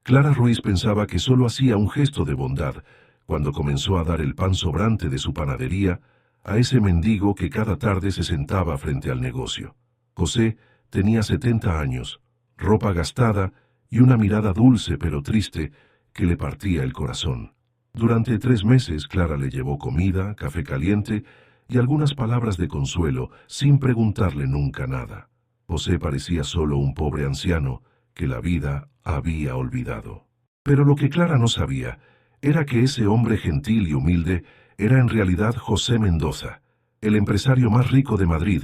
Clara Ruiz pensaba que solo hacía un gesto de bondad cuando comenzó a dar el pan sobrante de su panadería a ese mendigo que cada tarde se sentaba frente al negocio. José tenía 70 años, ropa gastada y una mirada dulce pero triste que le partía el corazón. Durante 3 meses Clara le llevó comida, café caliente y algunas palabras de consuelo sin preguntarle nunca nada. José parecía solo un pobre anciano que la vida había olvidado. Pero lo que Clara no sabía era que ese hombre gentil y humilde era en realidad José Mendoza, el empresario más rico de Madrid,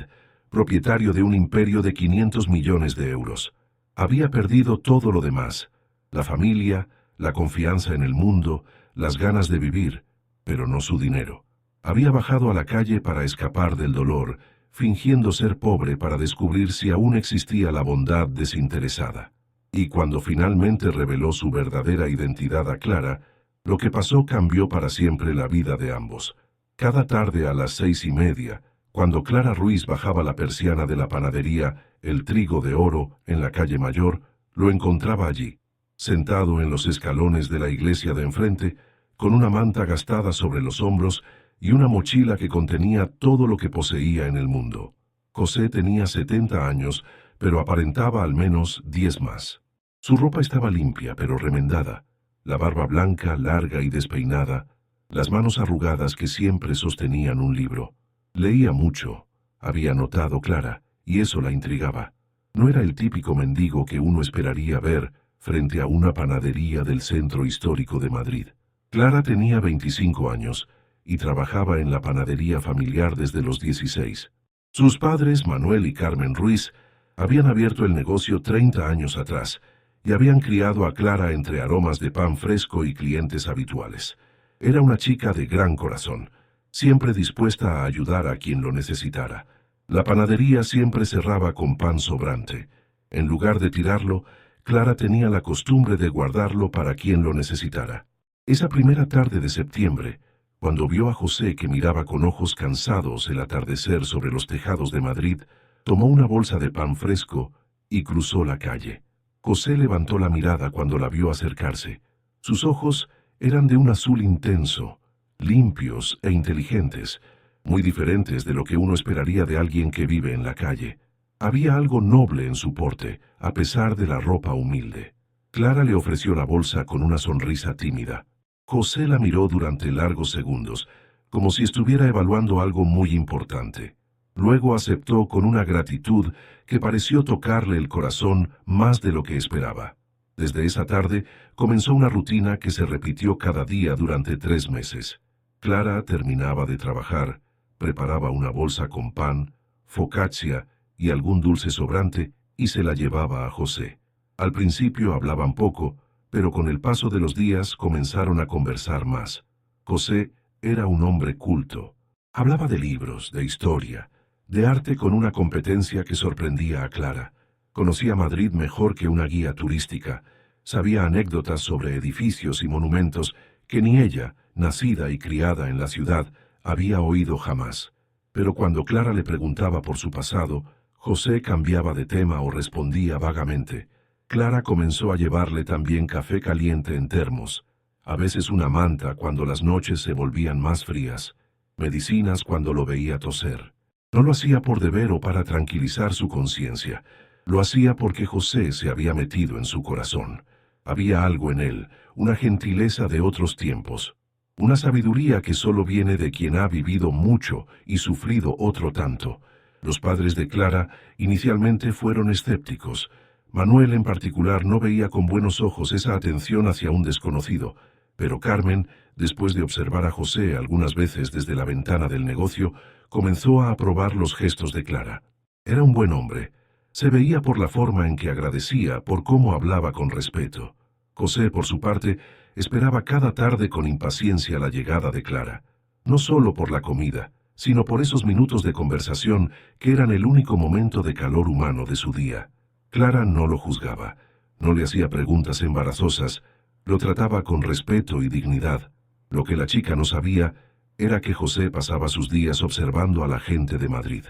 propietario de un imperio de 500 millones de euros. Había perdido todo lo demás: la familia, la confianza en el mundo, las ganas de vivir, pero no su dinero. Había bajado a la calle para escapar del dolor, fingiendo ser pobre para descubrir si aún existía la bondad desinteresada. Y cuando finalmente reveló su verdadera identidad a Clara, lo que pasó cambió para siempre la vida de ambos. Cada tarde a las 6:30, cuando Clara Ruiz bajaba la persiana de la panadería El Trigo de Oro en la calle Mayor, lo encontraba allí, sentado en los escalones de la iglesia de enfrente, con una manta gastada sobre los hombros y una mochila que contenía todo lo que poseía en el mundo. José tenía 70 años, pero aparentaba al menos 10 más. Su ropa estaba limpia pero remendada, la barba blanca, larga y despeinada, las manos arrugadas que siempre sostenían un libro. Leía mucho, había notado Clara, y eso la intrigaba. No era el típico mendigo que uno esperaría ver frente a una panadería del centro histórico de Madrid. Clara tenía 25 años y trabajaba en la panadería familiar desde los 16. Sus padres, Manuel y Carmen Ruiz, habían abierto el negocio 30 años atrás y habían criado a Clara entre aromas de pan fresco y clientes habituales. Era una chica de gran corazón, siempre dispuesta a ayudar a quien lo necesitara. La panadería siempre cerraba con pan sobrante. En lugar de tirarlo, Clara tenía la costumbre de guardarlo para quien lo necesitara. Esa primera tarde de septiembre, cuando vio a José que miraba con ojos cansados el atardecer sobre los tejados de Madrid, tomó una bolsa de pan fresco y cruzó la calle. José levantó la mirada cuando la vio acercarse. Sus ojos eran de un azul intenso, limpios e inteligentes, muy diferentes de lo que uno esperaría de alguien que vive en la calle. Había algo noble en su porte, a pesar de la ropa humilde. Clara le ofreció la bolsa con una sonrisa tímida. José la miró durante largos segundos, como si estuviera evaluando algo muy importante. Luego aceptó con una gratitud que pareció tocarle el corazón más de lo que esperaba. Desde esa tarde comenzó una rutina que se repitió cada día durante 3 meses. Clara terminaba de trabajar, preparaba una bolsa con pan, focaccia y algún dulce sobrante y se la llevaba a José. Al principio hablaban poco, pero con el paso de los días comenzaron a conversar más. José era un hombre culto. Hablaba de libros, de historia, de arte con una competencia que sorprendía a Clara. Conocía Madrid mejor que una guía turística. Sabía anécdotas sobre edificios y monumentos que ni ella, nacida y criada en la ciudad, había oído jamás. Pero cuando Clara le preguntaba por su pasado, José cambiaba de tema o respondía vagamente. Clara comenzó a llevarle también café caliente en termos, a veces una manta cuando las noches se volvían más frías, medicinas cuando lo veía toser. No lo hacía por deber o para tranquilizar su conciencia. Lo hacía porque José se había metido en su corazón. Había algo en él, una gentileza de otros tiempos, una sabiduría que solo viene de quien ha vivido mucho y sufrido otro tanto. Los padres de Clara inicialmente fueron escépticos. Manuel en particular no veía con buenos ojos esa atención hacia un desconocido, pero Carmen, después de observar a José algunas veces desde la ventana del negocio, comenzó a aprobar los gestos de Clara. Era un buen hombre. Se veía por la forma en que agradecía, por cómo hablaba con respeto. José, por su parte, esperaba cada tarde con impaciencia la llegada de Clara, no solo por la comida, sino por esos minutos de conversación que eran el único momento de calor humano de su día. Clara no lo juzgaba, no le hacía preguntas embarazosas, lo trataba con respeto y dignidad. Lo que la chica no sabía era que José pasaba sus días observando a la gente de Madrid.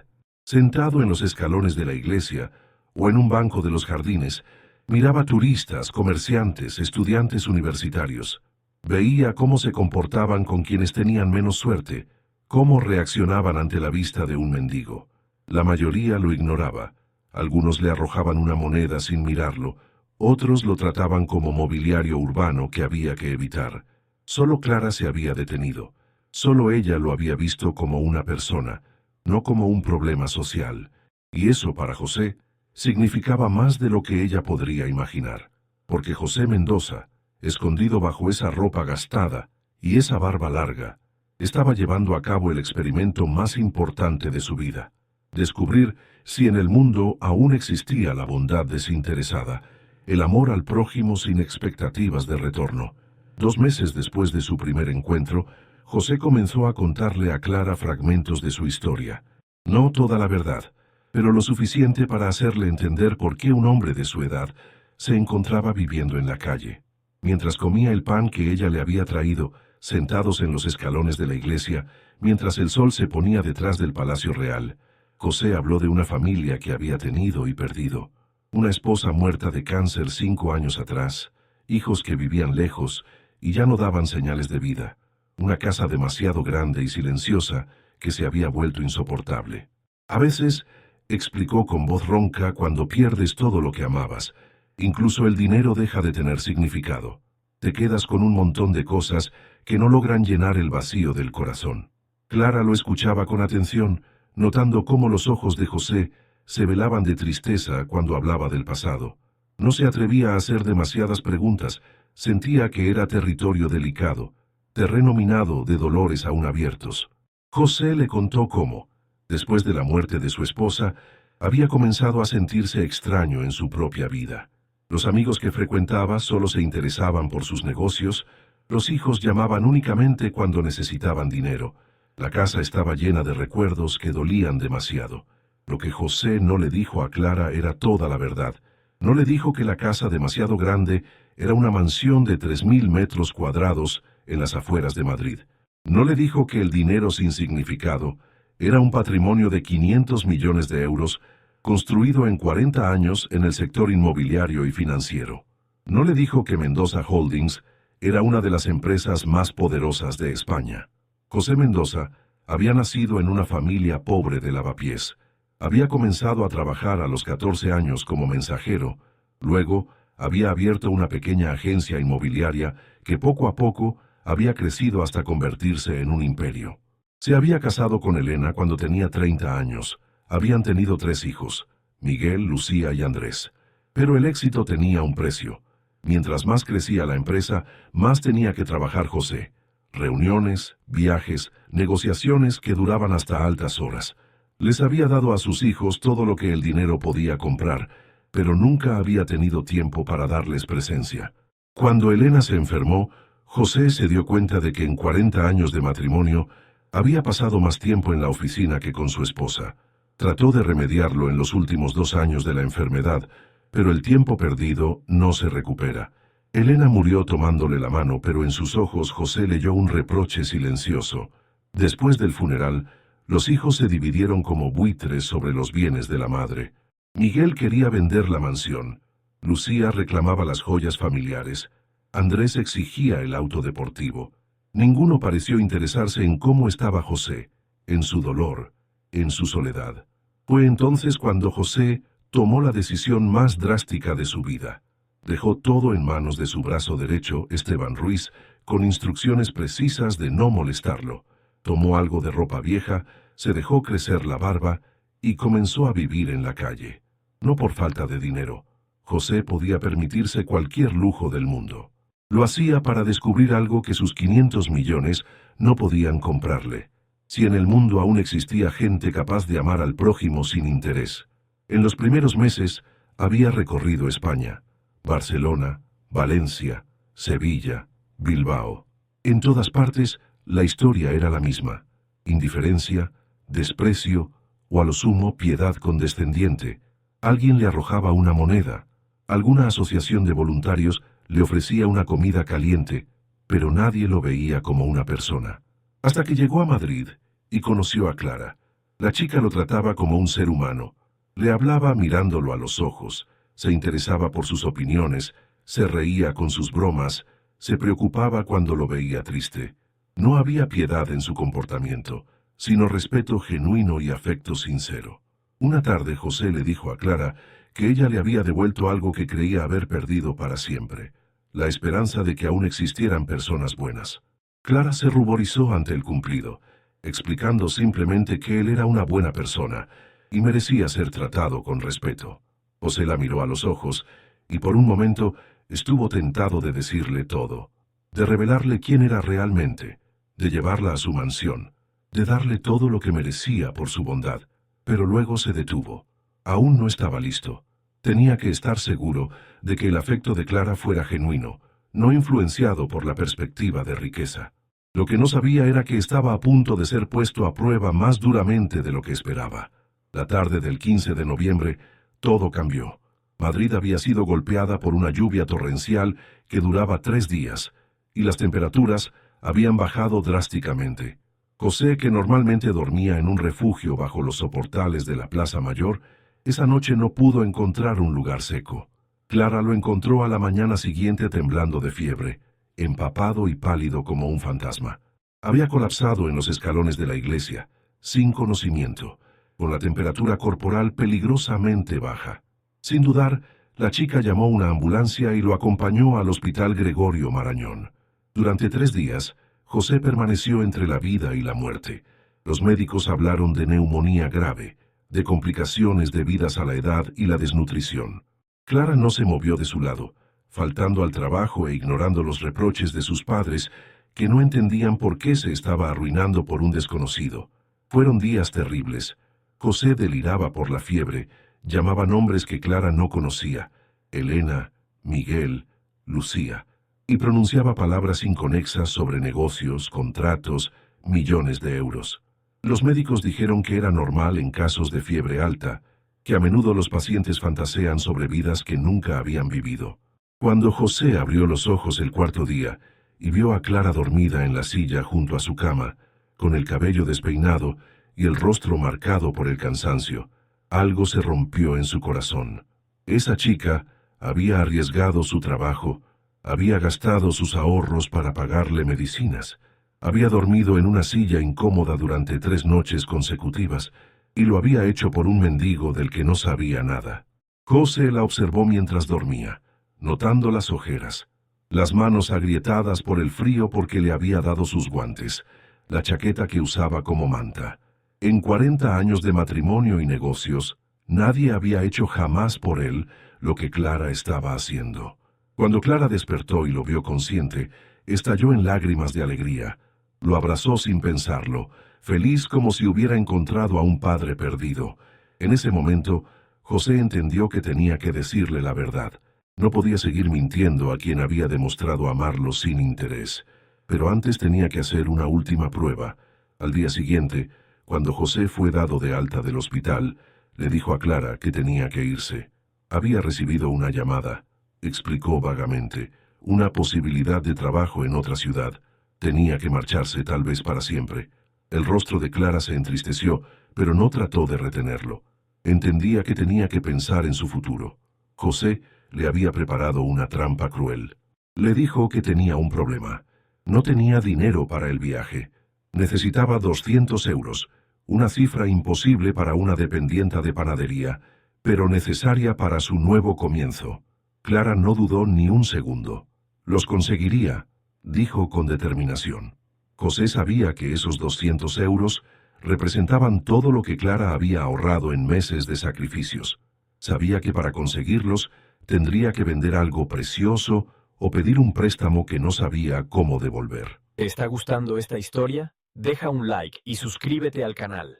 Sentado en los escalones de la iglesia o en un banco de los jardines, Miraba turistas, comerciantes, estudiantes universitarios. Veía cómo se comportaban con quienes tenían menos suerte, cómo reaccionaban ante la vista de un mendigo. La mayoría lo ignoraba. Algunos le arrojaban una moneda sin mirarlo, otros lo trataban como mobiliario urbano que había que evitar. Solo Clara se había detenido. Solo ella lo había visto como una persona, no como un problema social. Y eso para José significaba más de lo que ella podría imaginar. Porque José Mendoza, escondido bajo esa ropa gastada y esa barba larga, estaba llevando a cabo el experimento más importante de su vida: descubrir si en el mundo aún existía la bondad desinteresada, el amor al prójimo sin expectativas de retorno. 2 meses después de su primer encuentro, José comenzó a contarle a Clara fragmentos de su historia. No toda la verdad, pero lo suficiente para hacerle entender por qué un hombre de su edad se encontraba viviendo en la calle. Mientras comía el pan que ella le había traído, sentados en los escalones de la iglesia, mientras el sol se ponía detrás del Palacio Real, José habló de una familia que había tenido y perdido. Una esposa muerta de cáncer 5 años atrás, hijos que vivían lejos y ya no daban señales de vida, una casa demasiado grande y silenciosa que se había vuelto insoportable. A veces, explicó con voz ronca, cuando pierdes todo lo que amabas, incluso el dinero deja de tener significado. Te quedas con un montón de cosas que no logran llenar el vacío del corazón. Clara lo escuchaba con atención, notando cómo los ojos de José se velaban de tristeza cuando hablaba del pasado. No se atrevía a hacer demasiadas preguntas, sentía que era territorio delicado, terreno minado de dolores aún abiertos. José le contó cómo, después de la muerte de su esposa, había comenzado a sentirse extraño en su propia vida. Los amigos que frecuentaba solo se interesaban por sus negocios, los hijos llamaban únicamente cuando necesitaban dinero. La casa estaba llena de recuerdos que dolían demasiado. Lo que José no le dijo a Clara era toda la verdad. No le dijo que la casa demasiado grande era una mansión de 3.000 metros cuadrados en las afueras de Madrid. No le dijo que el dinero sin significado era un patrimonio de 500 millones de euros construido en 40 años en el sector inmobiliario y financiero. No le dijo que Mendoza Holdings era una de las empresas más poderosas de España. José Mendoza había nacido en una familia pobre de Lavapiés. Había comenzado a trabajar a los 14 años como mensajero. Luego, había abierto una pequeña agencia inmobiliaria que poco a poco había crecido hasta convertirse en un imperio. Se había casado con Elena cuando tenía 30 años. Habían tenido 3 hijos, Miguel, Lucía y Andrés. Pero el éxito tenía un precio. Mientras más crecía la empresa, más tenía que trabajar José. Reuniones, viajes, negociaciones que duraban hasta altas horas. Les había dado a sus hijos todo lo que el dinero podía comprar, pero nunca había tenido tiempo para darles presencia. Cuando Elena se enfermó, José se dio cuenta de que en 40 años de matrimonio había pasado más tiempo en la oficina que con su esposa. Trató de remediarlo en los últimos 2 años de la enfermedad, pero el tiempo perdido no se recupera. Elena murió tomándole la mano, pero en sus ojos José leyó un reproche silencioso. Después del funeral, los hijos se dividieron como buitres sobre los bienes de la madre. Miguel quería vender la mansión. Lucía reclamaba las joyas familiares. Andrés exigía el auto deportivo. Ninguno pareció interesarse en cómo estaba José, en su dolor, en su soledad. Fue entonces cuando José tomó la decisión más drástica de su vida. Dejó todo en manos de su brazo derecho, Esteban Ruiz, con instrucciones precisas de no molestarlo. Tomó algo de ropa vieja, se dejó crecer la barba y comenzó a vivir en la calle. No por falta de dinero. José podía permitirse cualquier lujo del mundo. Lo hacía para descubrir algo que sus 500 millones no podían comprarle. Si en el mundo aún existía gente capaz de amar al prójimo sin interés. En los primeros meses había recorrido España. Barcelona, Valencia, Sevilla, Bilbao. En todas partes, la historia era la misma. Indiferencia, desprecio o a lo sumo piedad condescendiente. Alguien le arrojaba una moneda. Alguna asociación de voluntarios le ofrecía una comida caliente, pero nadie lo veía como una persona. Hasta que llegó a Madrid y conoció a Clara. La chica lo trataba como un ser humano. Le hablaba mirándolo a los ojos. Se interesaba por sus opiniones, se reía con sus bromas, se preocupaba cuando lo veía triste. No había piedad en su comportamiento, sino respeto genuino y afecto sincero. Una tarde José le dijo a Clara que ella le había devuelto algo que creía haber perdido para siempre, la esperanza de que aún existieran personas buenas. Clara se ruborizó ante el cumplido, explicando simplemente que él era una buena persona y merecía ser tratado con respeto. José la miró a los ojos y por un momento estuvo tentado de decirle todo, de revelarle quién era realmente, de llevarla a su mansión, de darle todo lo que merecía por su bondad, pero luego se detuvo. Aún no estaba listo. Tenía que estar seguro de que el afecto de Clara fuera genuino, no influenciado por la perspectiva de riqueza. Lo que no sabía era que estaba a punto de ser puesto a prueba más duramente de lo que esperaba. La tarde del 15 de noviembre, todo cambió. Madrid había sido golpeada por una lluvia torrencial que duraba 3 días, y las temperaturas habían bajado drásticamente. José, que normalmente dormía en un refugio bajo los soportales de la Plaza Mayor, esa noche no pudo encontrar un lugar seco. Clara lo encontró a la mañana siguiente temblando de fiebre, empapado y pálido como un fantasma. Había colapsado en los escalones de la iglesia, sin conocimiento, con la temperatura corporal peligrosamente baja. Sin dudar, la chica llamó una ambulancia y lo acompañó al Hospital Gregorio Marañón. Durante 3 días, José permaneció entre la vida y la muerte. Los médicos hablaron de neumonía grave, de complicaciones debidas a la edad y la desnutrición. Clara no se movió de su lado, faltando al trabajo e ignorando los reproches de sus padres, que no entendían por qué se estaba arruinando por un desconocido. Fueron días terribles. José deliraba por la fiebre, llamaba nombres que Clara no conocía, Elena, Miguel, Lucía, y pronunciaba palabras inconexas sobre negocios, contratos, millones de euros. Los médicos dijeron que era normal en casos de fiebre alta, que a menudo los pacientes fantasean sobre vidas que nunca habían vivido. Cuando José abrió los ojos el 4.º día y vio a Clara dormida en la silla junto a su cama, con el cabello despeinado y el rostro marcado por el cansancio, algo se rompió en su corazón. Esa chica había arriesgado su trabajo, había gastado sus ahorros para pagarle medicinas, había dormido en una silla incómoda durante 3 noches consecutivas, y lo había hecho por un mendigo del que no sabía nada. José la observó mientras dormía, notando las ojeras, las manos agrietadas por el frío porque le había dado sus guantes, la chaqueta que usaba como manta. En 40 años de matrimonio y negocios, nadie había hecho jamás por él lo que Clara estaba haciendo. Cuando Clara despertó y lo vio consciente, estalló en lágrimas de alegría. Lo abrazó sin pensarlo, feliz como si hubiera encontrado a un padre perdido. En ese momento, José entendió que tenía que decirle la verdad. No podía seguir mintiendo a quien había demostrado amarlo sin interés. Pero antes tenía que hacer una última prueba. Al día siguiente, cuando José fue dado de alta del hospital, le dijo a Clara que tenía que irse. Había recibido una llamada, explicó vagamente, una posibilidad de trabajo en otra ciudad. Tenía que marcharse tal vez para siempre. El rostro de Clara se entristeció, pero no trató de retenerlo. Entendía que tenía que pensar en su futuro. José le había preparado una trampa cruel. Le dijo que tenía un problema. No tenía dinero para el viaje. Necesitaba 200 euros, una cifra imposible para una dependienta de panadería, pero necesaria para su nuevo comienzo. Clara no dudó ni un segundo. Los conseguiría, dijo con determinación. José sabía que esos 200 euros representaban todo lo que Clara había ahorrado en meses de sacrificios. Sabía que para conseguirlos tendría que vender algo precioso o pedir un préstamo que no sabía cómo devolver. ¿Te está gustando esta historia? Deja un like y suscríbete al canal.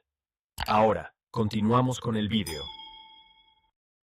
Ahora, continuamos con el vídeo.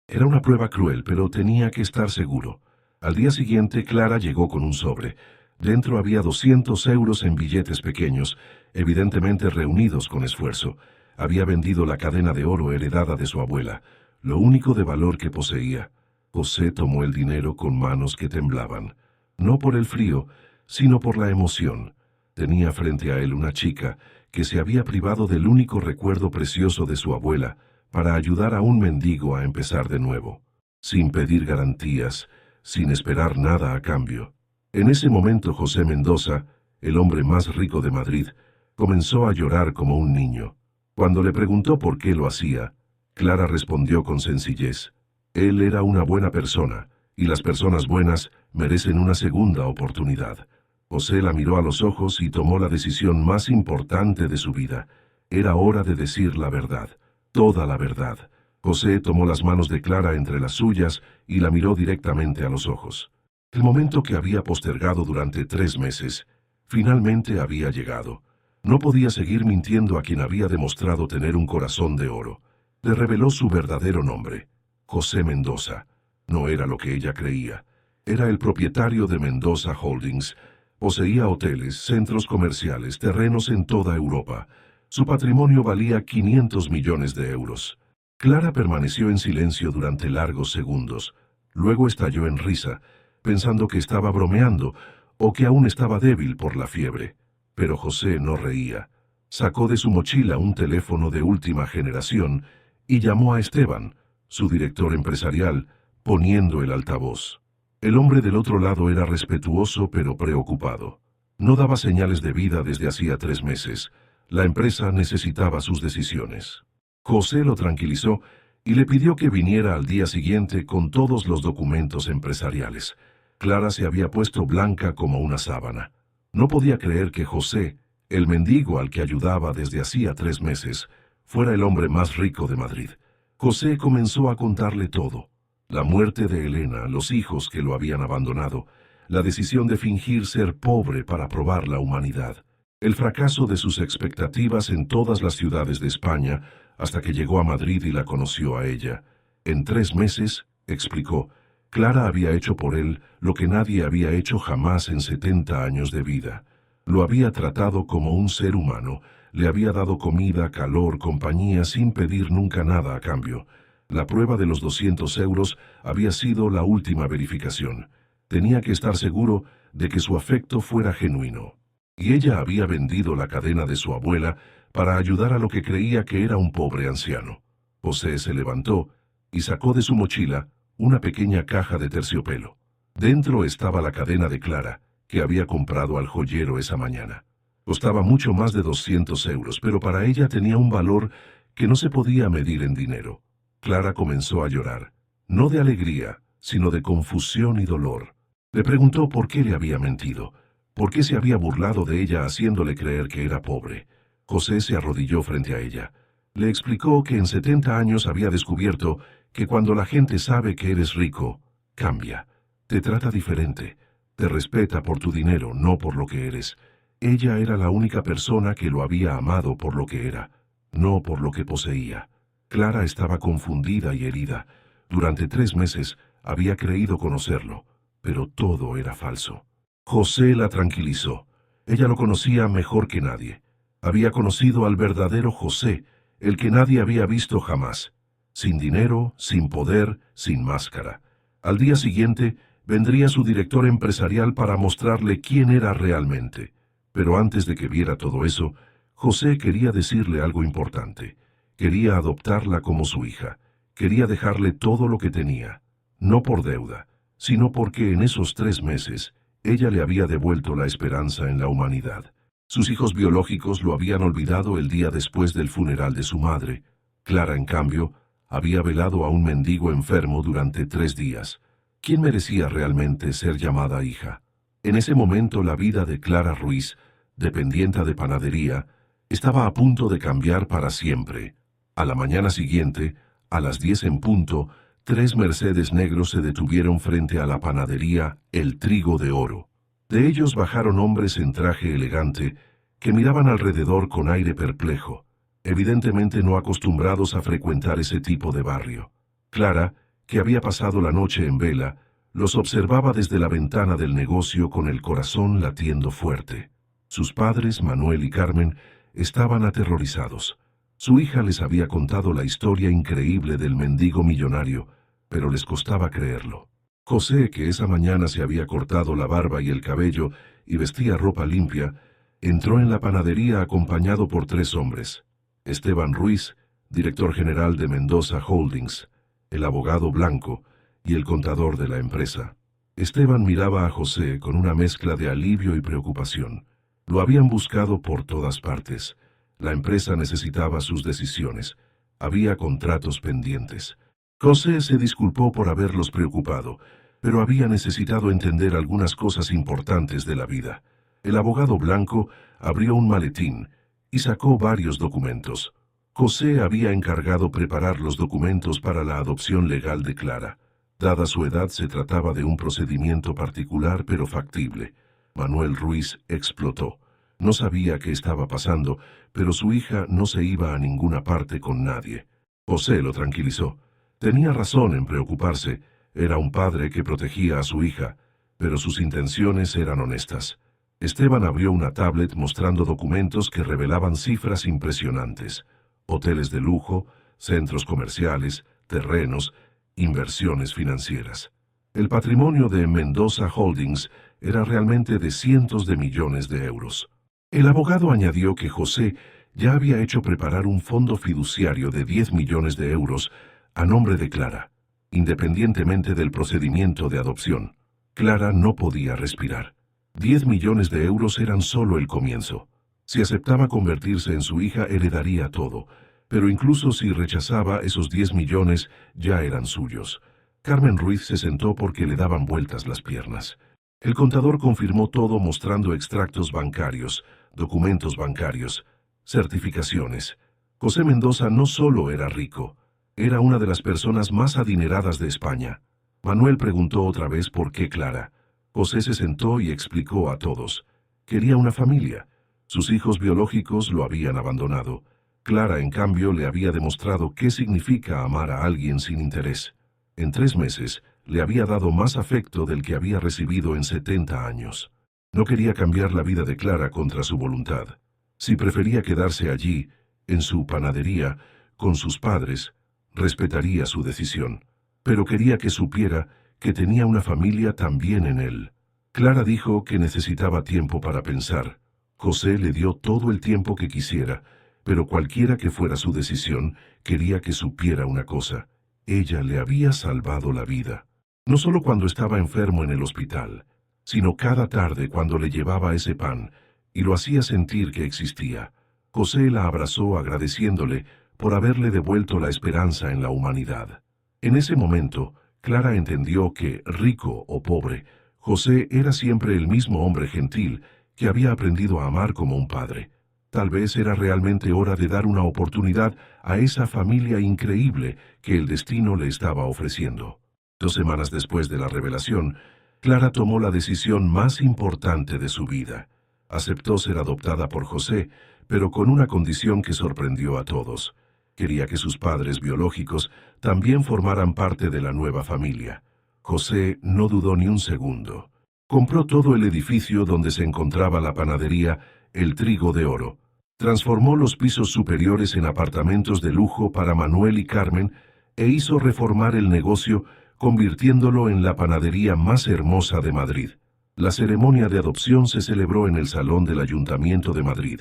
Era una prueba cruel, pero tenía que estar seguro. Al día siguiente, Clara llegó con un sobre. Dentro había 200 euros en billetes pequeños, evidentemente reunidos con esfuerzo. Había vendido la cadena de oro heredada de su abuela, lo único de valor que poseía. José tomó el dinero con manos que temblaban, no por el frío, sino por la emoción. Tenía frente a él una chica que se había privado del único recuerdo precioso de su abuela para ayudar a un mendigo a empezar de nuevo. sin pedir garantías, sin esperar nada a cambio. En ese momento José Mendoza, el hombre más rico de Madrid, comenzó a llorar como un niño. Cuando le preguntó por qué lo hacía, Clara respondió con sencillez: él era una buena persona, y las personas buenas merecen una segunda oportunidad. José la miró a los ojos y tomó la decisión más importante de su vida. Era hora de decir la verdad, toda la verdad. José tomó las manos de Clara entre las suyas y la miró directamente a los ojos. El momento que había postergado durante 3 meses, finalmente había llegado. No podía seguir mintiendo a quien había demostrado tener un corazón de oro. Le reveló su verdadero nombre: José Mendoza. No era lo que ella creía. Era el propietario de Mendoza Holdings. Poseía hoteles, centros comerciales, terrenos en toda Europa. Su patrimonio valía 500 millones de euros. Clara permaneció en silencio durante largos segundos. Luego estalló en risa, pensando que estaba bromeando o que aún estaba débil por la fiebre. Pero José no reía. Sacó de su mochila un teléfono de última generación y llamó a Esteban, su director empresarial, poniendo el altavoz. El hombre del otro lado era respetuoso pero preocupado. No daba señales de vida desde hacía 3 meses. La empresa necesitaba sus decisiones. José lo tranquilizó y le pidió que viniera al día siguiente con todos los documentos empresariales. Clara se había puesto blanca como una sábana. No podía creer que José, el mendigo al que ayudaba desde hacía 3 meses, fuera el hombre más rico de Madrid. José comenzó a contarle todo: la muerte de Elena, los hijos que lo habían abandonado, la decisión de fingir ser pobre para probar la humanidad, el fracaso de sus expectativas en todas las ciudades de España hasta que llegó a Madrid y la conoció a ella. En 3 meses, explicó, Clara había hecho por él lo que nadie había hecho jamás en 70 años de vida. Lo había tratado como un ser humano, le había dado comida, calor, compañía sin pedir nunca nada a cambio. La prueba de los 200 euros había sido la última verificación. Tenía que estar seguro de que su afecto fuera genuino. Y ella había vendido la cadena de su abuela para ayudar a lo que creía que era un pobre anciano. José se levantó y sacó de su mochila una pequeña caja de terciopelo. Dentro estaba la cadena de Clara, que había comprado al joyero esa mañana. Costaba mucho más de 200 euros, pero para ella tenía un valor que no se podía medir en dinero. Clara comenzó a llorar, no de alegría, sino de confusión y dolor. Le preguntó por qué le había mentido, por qué se había burlado de ella haciéndole creer que era pobre. José se arrodilló frente a ella. Le explicó que en 70 años había descubierto que cuando la gente sabe que eres rico, cambia, te trata diferente, te respeta por tu dinero, no por lo que eres. Ella era la única persona que lo había amado por lo que era, no por lo que poseía. Clara estaba confundida y herida. Durante 3 meses había creído conocerlo, pero todo era falso. José la tranquilizó. Ella lo conocía mejor que nadie. Había conocido al verdadero José, el que nadie había visto jamás. Sin dinero, sin poder, sin máscara. Al día siguiente vendría su director empresarial para mostrarle quién era realmente. Pero antes de que viera todo eso, José quería decirle algo importante. Quería adoptarla como su hija. Quería dejarle todo lo que tenía. No por deuda, sino porque en esos 3 meses ella le había devuelto la esperanza en la humanidad. Sus hijos biológicos lo habían olvidado el día después del funeral de su madre. Clara, en cambio, había velado a un mendigo enfermo durante 3 días. ¿Quién merecía realmente ser llamada hija? En ese momento la vida de Clara Ruiz, dependienta de panadería, estaba a punto de cambiar para siempre. A la mañana siguiente, a las 10 en punto, 3 Mercedes negros se detuvieron frente a la panadería El Trigo de Oro. De ellos bajaron hombres en traje elegante que miraban alrededor con aire perplejo, evidentemente no acostumbrados a frecuentar ese tipo de barrio. Clara, que había pasado la noche en vela, los observaba desde la ventana del negocio con el corazón latiendo fuerte. Sus padres, Manuel y Carmen, estaban aterrorizados. Su hija les había contado la historia increíble del mendigo millonario, pero les costaba creerlo. José, que esa mañana se había cortado la barba y el cabello y vestía ropa limpia, entró en la panadería acompañado por 3 hombres. Esteban Ruiz, director general de Mendoza Holdings, el abogado Blanco, y el contador de la empresa. Esteban miraba a José con una mezcla de alivio y preocupación. Lo habían buscado por todas partes. La empresa necesitaba sus decisiones. Había contratos pendientes. José se disculpó por haberlos preocupado, pero había necesitado entender algunas cosas importantes de la vida. El abogado blanco abrió un maletín y sacó varios documentos. José había encargado preparar los documentos para la adopción legal de Clara. Dada su edad, se trataba de un procedimiento particular pero factible. Manuel Ruiz explotó. No sabía qué estaba pasando, pero su hija no se iba a ninguna parte con nadie. José lo tranquilizó. Tenía razón en preocuparse. Era un padre que protegía a su hija, pero sus intenciones eran honestas. Esteban abrió una tablet mostrando documentos que revelaban cifras impresionantes. Hoteles de lujo, centros comerciales, terrenos, inversiones financieras. El patrimonio de Mendoza Holdings era realmente de cientos de millones de euros. El abogado añadió que José ya había hecho preparar un fondo fiduciario de 10 millones de euros a nombre de Clara, independientemente del procedimiento de adopción. Clara no podía respirar. 10 millones de euros eran solo el comienzo. Si aceptaba convertirse en su hija, heredaría todo, pero incluso si rechazaba, esos 10 millones ya eran suyos. Carmen Ruiz se sentó porque le daban vueltas las piernas. El contador confirmó todo mostrando extractos bancarios, documentos bancarios, certificaciones. José Mendoza no solo era rico, era una de las personas más adineradas de España. Manuel preguntó otra vez por qué Clara. José se sentó y explicó a todos. Quería una familia. Sus hijos biológicos lo habían abandonado. Clara, en cambio, le había demostrado qué significa amar a alguien sin interés. En 3 meses, le había dado más afecto del que había recibido en 70 años. No quería cambiar la vida de Clara contra su voluntad. Si prefería quedarse allí, en su panadería, con sus padres, respetaría su decisión. Pero quería que supiera que tenía una familia también en él. Clara dijo que necesitaba tiempo para pensar. José le dio todo el tiempo que quisiera, pero cualquiera que fuera su decisión, quería que supiera una cosa. Ella le había salvado la vida. No solo cuando estaba enfermo en el hospital, sino cada tarde cuando le llevaba ese pan, y lo hacía sentir que existía. José la abrazó agradeciéndole por haberle devuelto la esperanza en la humanidad. En ese momento, Clara entendió que, rico o pobre, José era siempre el mismo hombre gentil que había aprendido a amar como un padre. Tal vez era realmente hora de dar una oportunidad a esa familia increíble que el destino le estaba ofreciendo. 2 semanas después de la revelación, Clara tomó la decisión más importante de su vida. Aceptó ser adoptada por José, pero con una condición que sorprendió a todos. Quería que sus padres biológicos también formaran parte de la nueva familia. José no dudó ni un segundo. Compró todo el edificio donde se encontraba la panadería El Trigo de Oro. Transformó los pisos superiores en apartamentos de lujo para Manuel y Carmen e hizo reformar el negocio, convirtiéndolo en la panadería más hermosa de Madrid. La ceremonia de adopción se celebró en el Salón del Ayuntamiento de Madrid,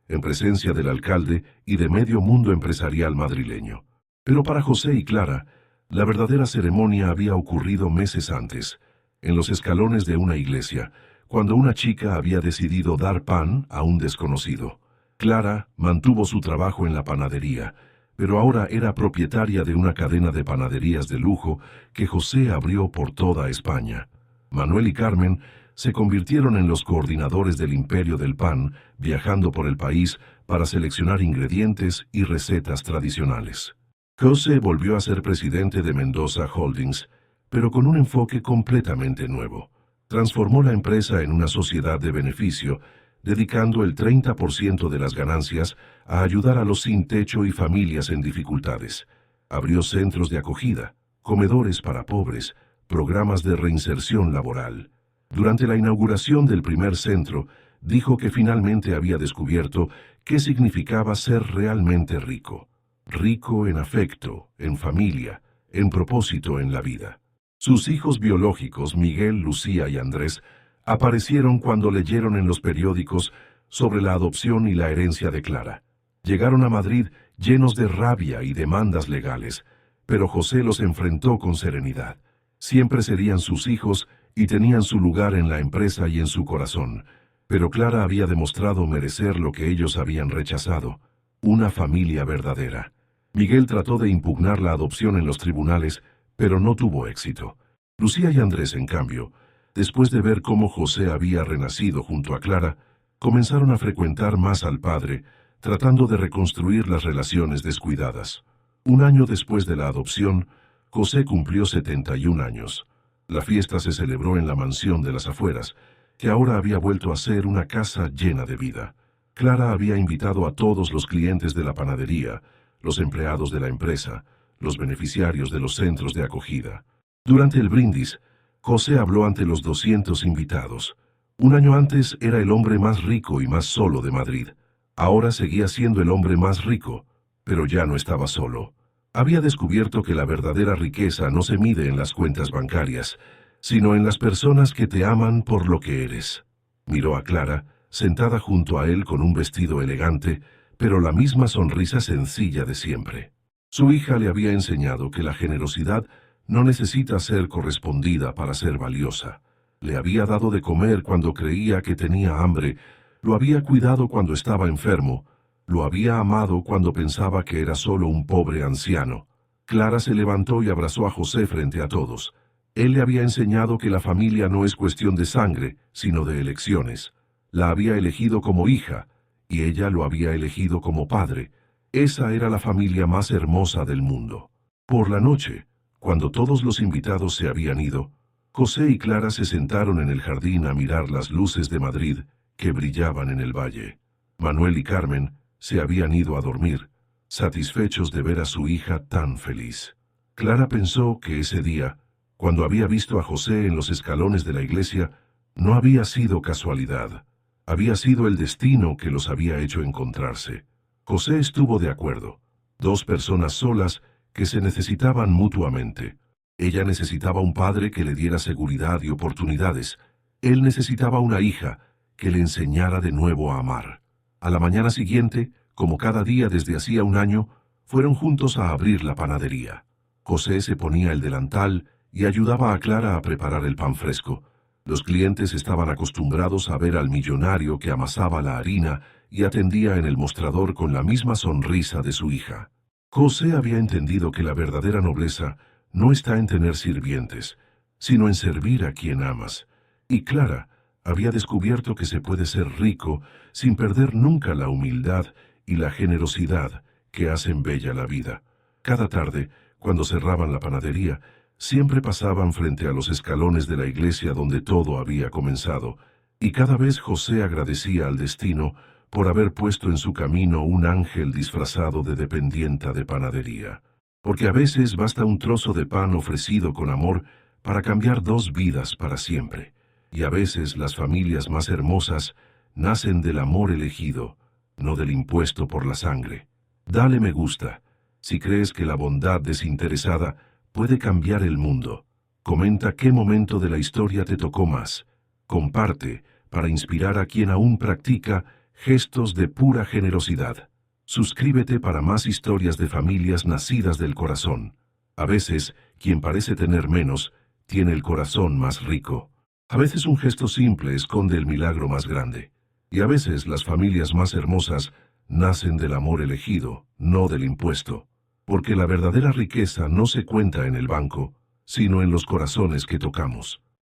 en presencia del alcalde y de medio mundo empresarial madrileño. Pero para José y Clara, la verdadera ceremonia había ocurrido meses antes, en los escalones de una iglesia, cuando una chica había decidido dar pan a un desconocido. Clara mantuvo su trabajo en la panadería, pero ahora era propietaria de una cadena de panaderías de lujo que José abrió por toda España. Manuel y Carmen se convirtieron en los coordinadores del imperio del pan, viajando por el país para seleccionar ingredientes y recetas tradicionales. José volvió a ser presidente de Mendoza Holdings, pero con un enfoque completamente nuevo. Transformó la empresa en una sociedad de beneficio, dedicando el 30% de las ganancias a ayudar a los sin techo y familias en dificultades. Abrió centros de acogida, comedores para pobres, programas de reinserción laboral. Durante la inauguración del primer centro, dijo que finalmente había descubierto qué significaba ser realmente rico. Rico en afecto, en familia, en propósito en la vida. Sus hijos biológicos, Miguel, Lucía y Andrés, aparecieron cuando leyeron en los periódicos sobre la adopción y la herencia de Clara. Llegaron a Madrid llenos de rabia y demandas legales, pero José los enfrentó con serenidad. Siempre serían sus hijos y tenían su lugar en la empresa y en su corazón. Pero Clara había demostrado merecer lo que ellos habían rechazado: una familia verdadera. Miguel trató de impugnar la adopción en los tribunales, pero no tuvo éxito. Lucía y Andrés, en cambio, después de ver cómo José había renacido junto a Clara, comenzaron a frecuentar más al padre, tratando de reconstruir las relaciones descuidadas. Un año después de la adopción, José cumplió 71 años. La fiesta se celebró en la mansión de las afueras, que ahora había vuelto a ser una casa llena de vida. Clara había invitado a todos los clientes de la panadería, los empleados de la empresa, los beneficiarios de los centros de acogida. Durante el brindis, José habló ante los 200 invitados. Un año antes era el hombre más rico y más solo de Madrid. Ahora seguía siendo el hombre más rico, pero ya no estaba solo. Había descubierto que la verdadera riqueza no se mide en las cuentas bancarias, sino en las personas que te aman por lo que eres. Miró a Clara, sentada junto a él con un vestido elegante, pero la misma sonrisa sencilla de siempre. Su hija le había enseñado que la generosidad no necesita ser correspondida para ser valiosa. Le había dado de comer cuando creía que tenía hambre, lo había cuidado cuando estaba enfermo, lo había amado cuando pensaba que era solo un pobre anciano. Clara se levantó y abrazó a José frente a todos. Él le había enseñado que la familia no es cuestión de sangre, sino de elecciones. La había elegido como hija, y ella lo había elegido como padre. Esa era la familia más hermosa del mundo. Por la noche, cuando todos los invitados se habían ido, José y Clara se sentaron en el jardín a mirar las luces de Madrid que brillaban en el valle. Manuel y Carmen se habían ido a dormir, satisfechos de ver a su hija tan feliz. Clara pensó que ese día, cuando había visto a José en los escalones de la iglesia, no había sido casualidad. Había sido el destino que los había hecho encontrarse. José estuvo de acuerdo. Dos personas solas que se necesitaban mutuamente. Ella necesitaba un padre que le diera seguridad y oportunidades. Él necesitaba una hija que le enseñara de nuevo a amar. A la mañana siguiente, como cada día desde hacía un año, fueron juntos a abrir la panadería. José se ponía el delantal y ayudaba a Clara a preparar el pan fresco. Los clientes estaban acostumbrados a ver al millonario que amasaba la harina y atendía en el mostrador con la misma sonrisa de su hija. José había entendido que la verdadera nobleza no está en tener sirvientes, sino en servir a quien amas. Y Clara había descubierto que se puede ser rico sin perder nunca la humildad y la generosidad que hacen bella la vida. Cada tarde, cuando cerraban la panadería, siempre pasaban frente a los escalones de la iglesia donde todo había comenzado, y cada vez José agradecía al destino por haber puesto en su camino un ángel disfrazado de dependienta de panadería. Porque a veces basta un trozo de pan ofrecido con amor para cambiar dos vidas para siempre. Y a veces las familias más hermosas nacen del amor elegido, no del impuesto por la sangre. Dale me gusta si crees que la bondad desinteresada puede cambiar el mundo. Comenta qué momento de la historia te tocó más. Comparte para inspirar a quien aún practica gestos de pura generosidad. Suscríbete para más historias de familias nacidas del corazón. A veces, quien parece tener menos, tiene el corazón más rico. A veces un gesto simple esconde el milagro más grande. Y a veces las familias más hermosas nacen del amor elegido, no del impuesto. Porque la verdadera riqueza no se cuenta en el banco, sino en los corazones que tocamos.